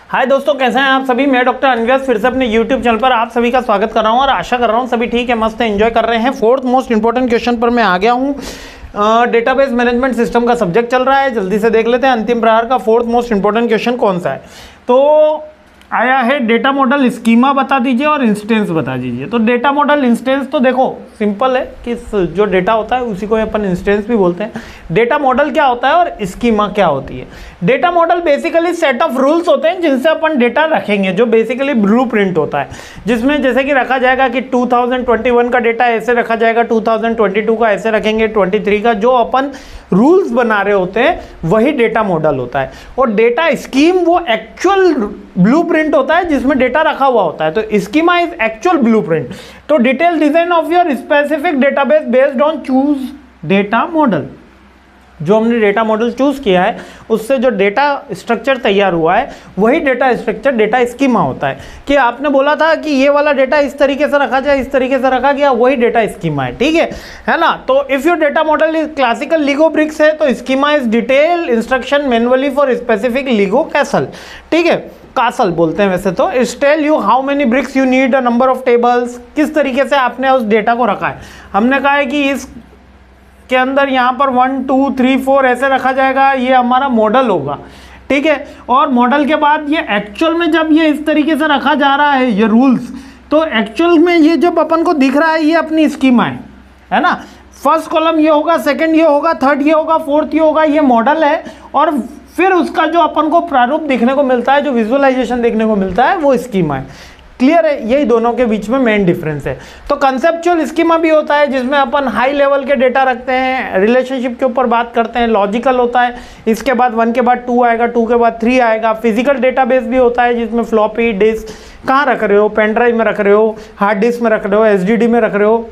हाय दोस्तों, कैसे हैं आप सभी। मैं डॉक्टर अनव्यास फिर से अपने यूट्यूब चैनल पर आप सभी का स्वागत कर रहा हूं और आशा कर रहा हूं सभी ठीक है, मस्त है, एंजॉय कर रहे हैं। फोर्थ मोस्ट इंपॉर्टेंट क्वेश्चन पर मैं आ गया हूं। डेटाबेस मैनेजमेंट सिस्टम का सब्जेक्ट चल रहा है, जल्दी से देख लेते हैं अंतिम प्रहार का फोर्थ मोस्ट इंपॉर्टेंट क्वेश्चन कौन सा है। तो आया है डेटा मॉडल स्कीमा बता दीजिए और इंस्टेंस बता दीजिए। तो डेटा मॉडल इंस्टेंस तो देखो सिंपल है कि जो डेटा होता है उसी को अपन इंस्टेंस भी बोलते हैं। डेटा मॉडल क्या होता है और स्कीमा क्या होती है। Data model basically set of rules होते हैं जिनसे अपन डेटा रखेंगे, जो बेसिकली ब्लूप्रिंट होता है, जिसमें जैसे कि रखा जाएगा कि 2021 का डेटा ऐसे रखा जाएगा, 2022 का ऐसे रखेंगे, 23 का, जो अपन रूल्स बना रहे होते हैं वही डेटा मॉडल होता है। और डेटा स्कीम वो एक्चुअल ब्लूप्रिंट होता है जिसमें डेटा रखा हुआ होता है। तो स्कीमा इज एक्चुअल ब्लूप्रिंट। तो detail design of your specific database based on choose data model. जो हमने डेटा मॉडल चूज किया है उससे जो डेटा स्ट्रक्चर तैयार हुआ है वही डेटा स्ट्रक्चर डेटा स्कीमा होता है। कि आपने बोला था कि ये वाला डेटा इस तरीके से रखा जाए, इस तरीके से रखा गया, वही डेटा स्कीमा है। ठीक है ना। तो if your data model is classical Lego bricks है तो schema is detail instruction manually for specific Lego castle. ठीक है, कासल बोलते हैं वैसे तो। It tell you how many bricks you need, a number of tables, किस तरीके से आपने उस डेटा को रखा है। हमने कहा है कि इस के अंदर यहाँ पर 1 2 3 4 ऐसे रखा जाएगा, ये हमारा मॉडल होगा। ठीक है, और मॉडल के बाद ये एक्चुअल में जब ये इस तरीके से रखा जा रहा है ये रूल्स, तो एक्चुअल में ये जब अपन को दिख रहा है ये अपनी स्कीमा है ना। फर्स्ट कॉलम ये होगा, सेकंड ये होगा, थर्ड ये होगा, फोर्थ ये होगा, ये मॉडल है। और फिर उसका जो अपन को प्रारूप देखने को मिलता है, जो विजुअलाइजेशन देखने को मिलता है, वो स्कीमा है। क्लियर है, यही दोनों के बीच में मेन डिफरेंस है। तो कंसेप्चुअल स्कीमा भी होता है जिसमें अपन हाई लेवल के डेटा रखते हैं, रिलेशनशिप के ऊपर बात करते हैं। लॉजिकल होता है, इसके बाद 1 के बाद 2 आएगा, 2 के बाद 3 आएगा। फिजिकल डेटाबेस भी होता है जिसमें फ्लॉपी डिस्क कहाँ रख रहे हो, पेन ड्राइव में रख रहे हो, हार्ड डिस्क में रख रहे हो, एसडीडी में रख रहे हो,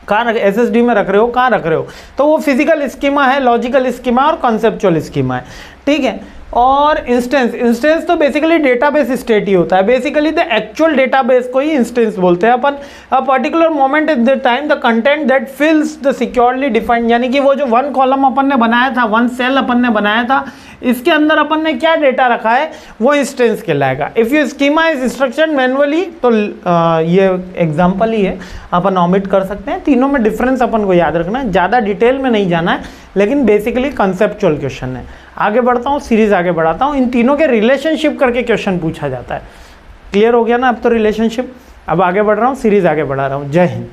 कहाँ एसएसडी में रख रहे हो, कहाँ रख रहे हो। तो वो फिजिकल स्कीमा है, लॉजिकल स्कीमा और कॉन्सेप्चुअल स्कीमा है। ठीक है। और इंस्टेंस तो बेसिकली डेटाबेस स्टेट ही होता है। बेसिकली द एक्चुअल डेटाबेस को ही इंस्टेंस बोलते हैं अपन। A particular moment in the time the content that fills the securely defined, यानी कि वो जो 1 कॉलम अपन ने बनाया था, 1 सेल अपन ने बनाया था, इसके अंदर अपन ने क्या डेटा रखा है वो इंस्टेंस कहलाएगा। If you schema is instruction manually, तो ये एग्जांपल ही है, अपन ऑमिट कर सकते हैं। तीनों में डिफरेंस अपन को याद रखना है, ज़्यादा डिटेल में नहीं जाना है, लेकिन बेसिकली कंसेप्चुअल क्वेश्चन है। आगे बढ़ता हूँ, सीरीज आगे बढ़ाता हूँ। इन तीनों के रिलेशनशिप करके क्वेश्चन पूछा जाता है। क्लियर हो गया ना अब तो रिलेशनशिप। अब आगे बढ़ रहा हूँ, सीरीज आगे बढ़ा रहा हूँ। जय हिंद।